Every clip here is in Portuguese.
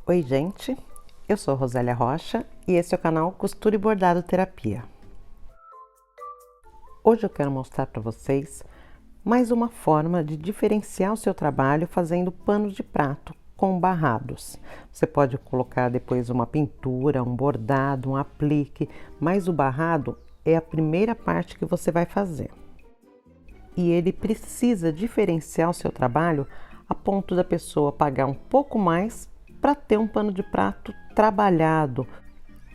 Oi gente, eu sou Rosélia Rocha e esse é o canal Costura e Bordado Terapia. Hoje eu quero mostrar para vocês mais uma forma de diferenciar o seu trabalho fazendo panos de prato com barrados. Você pode colocar depois uma pintura, um bordado, um aplique, mas o barrado é a primeira parte que você vai fazer. E ele precisa diferenciar o seu trabalho a ponto da pessoa pagar um pouco mais para ter um pano de prato trabalhado,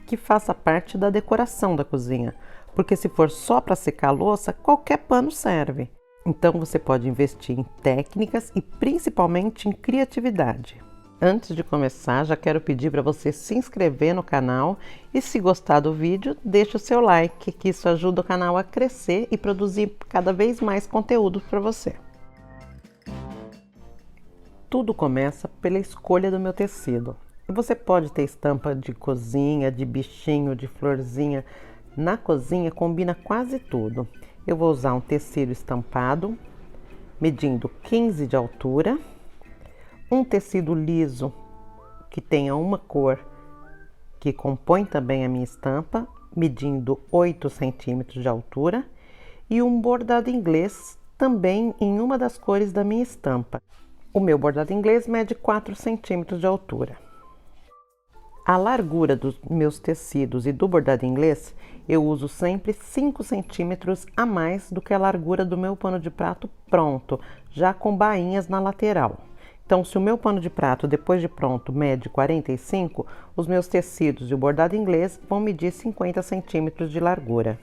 que faça parte da decoração da cozinha, porque se for só para secar a louça, qualquer pano serve. Então você pode investir em técnicas e principalmente em criatividade. Antes de começar, já quero pedir para você se inscrever no canal e, se gostar do vídeo, deixe o seu like, que isso ajuda o canal a crescer e produzir cada vez mais conteúdo para você. Tudo começa pela escolha do meu tecido. Você pode ter estampa de cozinha, de bichinho, de florzinha. Na cozinha combina quase tudo. Eu vou usar um tecido estampado, medindo 15 de altura, um tecido liso que tenha uma cor que compõe também a minha estampa, medindo 8 centímetros de altura, e um bordado inglês também em uma das cores da minha estampa. O meu bordado inglês mede 4 centímetros de altura. A largura dos meus tecidos e do bordado inglês, eu uso sempre 5 centímetros a mais do que a largura do meu pano de prato pronto, já com bainhas na lateral. Então, se o meu pano de prato, depois de pronto, mede 45, os meus tecidos e o bordado inglês vão medir 50 centímetros de largura.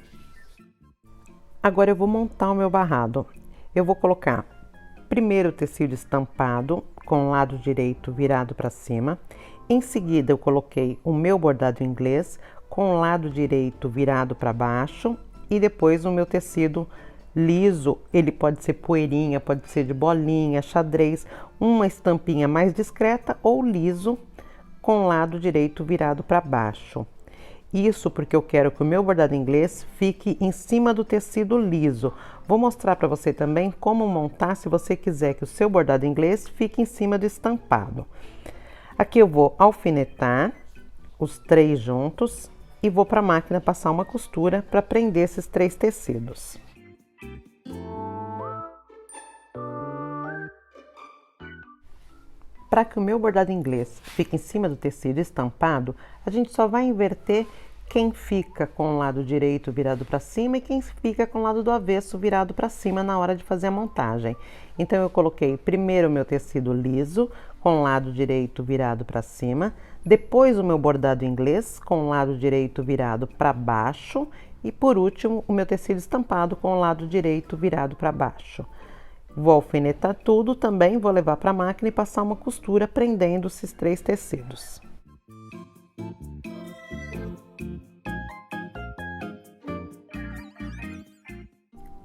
Agora eu vou montar o meu barrado. Eu vou colocar primeiro o tecido estampado com o lado direito virado para cima. Em seguida, eu coloquei o meu bordado inglês com o lado direito virado para baixo e depois o meu tecido liso. Ele pode ser poeirinha, pode ser de bolinha, xadrez, uma estampinha mais discreta ou liso com o lado direito virado para baixo. Isso porque eu quero que o meu bordado inglês fique em cima do tecido liso. Vou mostrar para você também como montar se você quiser que o seu bordado inglês fique em cima do estampado. Aqui eu vou alfinetar os 3 juntos e vou para a máquina passar uma costura para prender esses 3 tecidos. Para que o meu bordado inglês fique em cima do tecido estampado, a gente só vai inverter quem fica com o lado direito virado para cima e quem fica com o lado do avesso virado para cima na hora de fazer a montagem. Então eu coloquei primeiro o meu tecido liso com o lado direito virado para cima, depois o meu bordado inglês com o lado direito virado para baixo e por último o meu tecido estampado com o lado direito virado para baixo. Vou alfinetar tudo também, vou levar para a máquina e passar uma costura prendendo esses 3 tecidos.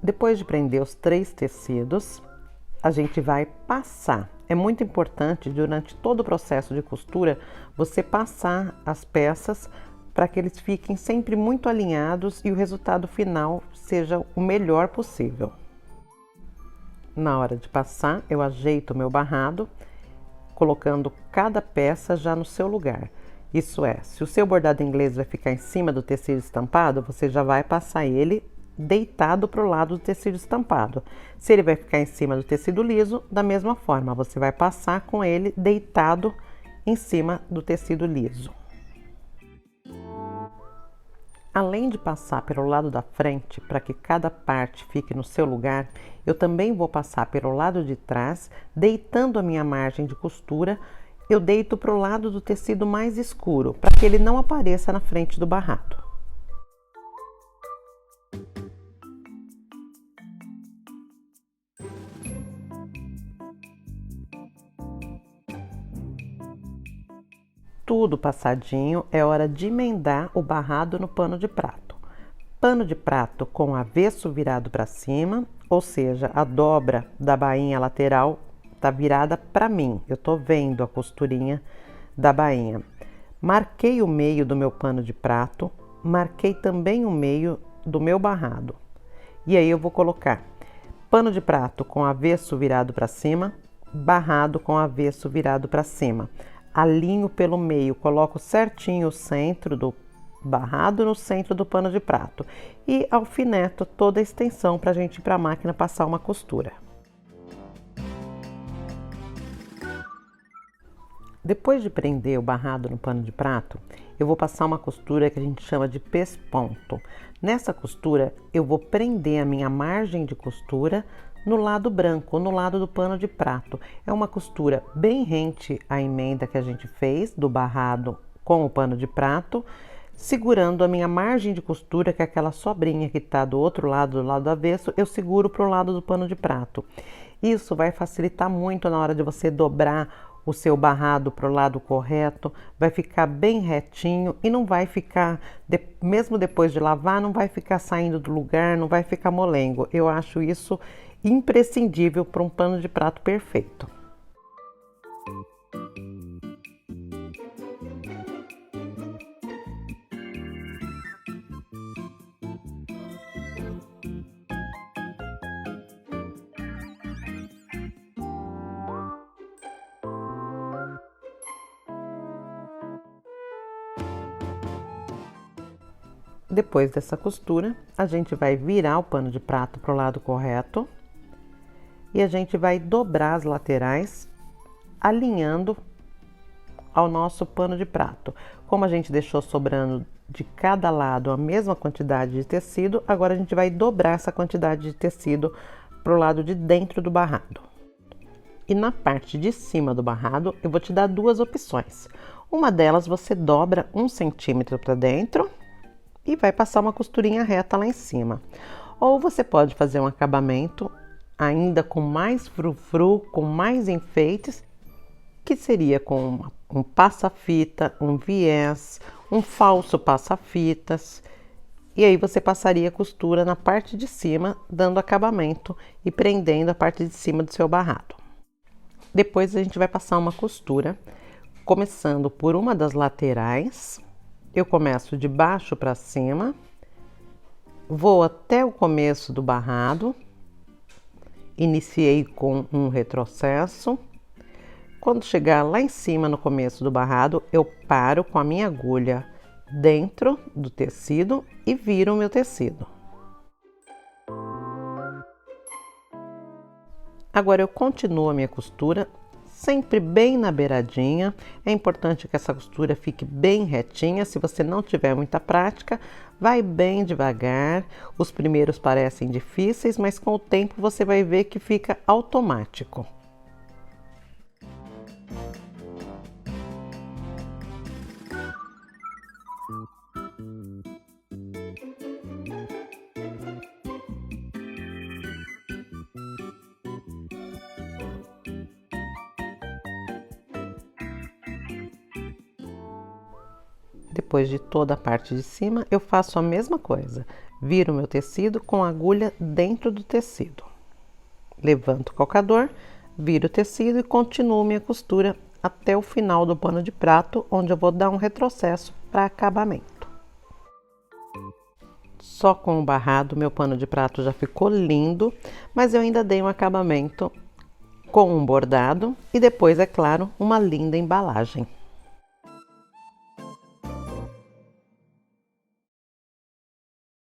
Depois de prender os 3 tecidos, a gente vai passar. É muito importante durante todo o processo de costura você passar as peças para que eles fiquem sempre muito alinhados e o resultado final seja o melhor possível. Na hora de passar, eu ajeito o meu barrado, colocando cada peça já no seu lugar. Isso é, se o seu bordado inglês vai ficar em cima do tecido estampado, você já vai passar ele deitado para o lado do tecido estampado. Se ele vai ficar em cima do tecido liso, da mesma forma, você vai passar com ele deitado em cima do tecido liso. Além de passar pelo lado da frente, para que cada parte fique no seu lugar, eu também vou passar pelo lado de trás, deitando a minha margem de costura, eu deito para o lado do tecido mais escuro, para que ele não apareça na frente do barrado. Tudo passadinho, é hora de emendar o barrado no pano de prato. Pano de prato com avesso virado para cima, ou seja, a dobra da bainha lateral está virada para mim. Eu estou vendo a costurinha da bainha. Marquei o meio do meu pano de prato, marquei também o meio do meu barrado. E aí eu vou colocar pano de prato com avesso virado para cima, barrado com avesso virado para cima. alinho pelo meio, coloco certinho o centro do barrado no centro do pano de prato e alfineto toda a extensão para a gente ir para a máquina passar uma costura. Depois de prender o barrado no pano de prato, eu vou passar uma costura que a gente chama de pesponto. Nessa costura, eu vou prender a minha margem de costura no lado branco, no lado do pano de prato. É uma costura bem rente à emenda que a gente fez do barrado com o pano de prato, segurando a minha margem de costura, que é aquela sobrinha que está do outro lado, do lado avesso, eu seguro para o lado do pano de prato. Isso vai facilitar muito na hora de você dobrar o seu barrado para o lado correto, vai ficar bem retinho e não vai ficar, mesmo depois de lavar, não vai ficar saindo do lugar, não vai ficar molengo. Eu acho isso imprescindível para um pano de prato perfeito. Depois dessa costura, a gente vai virar o pano de prato para o lado correto e a gente vai dobrar as laterais, alinhando ao nosso pano de prato. Como a gente deixou sobrando de cada lado a mesma quantidade de tecido, agora a gente vai dobrar essa quantidade de tecido para o lado de dentro do barrado. E na parte de cima do barrado, eu vou te dar duas opções. Uma delas você dobra 1 centímetro para dentro e vai passar uma costurinha reta lá em cima. Ou você pode fazer um acabamento ainda com mais frufru, com mais enfeites, que seria com um passa-fita, um viés, um falso passa-fitas. E aí você passaria costura na parte de cima, dando acabamento e prendendo a parte de cima do seu barrado. Depois a gente vai passar uma costura, começando por uma das laterais. Eu começo de baixo para cima, vou até o começo do barrado, iniciei com um retrocesso. Quando chegar lá em cima no começo do barrado, eu paro com a minha agulha dentro do tecido e viro o meu tecido. Agora eu continuo a minha costura, sempre bem na beiradinha. É importante que essa costura fique bem retinha. Se você não tiver muita prática, vai bem devagar. Os primeiros parecem difíceis, mas com o tempo você vai ver que fica automático. Depois de toda a parte de cima, eu faço a mesma coisa. Viro o meu tecido com a agulha dentro do tecido. Levanto o calcador, viro o tecido e continuo minha costura até o final do pano de prato, onde eu vou dar um retrocesso para acabamento. Só com o barrado, meu pano de prato já ficou lindo, mas eu ainda dei um acabamento com um bordado e depois, é claro, uma linda embalagem.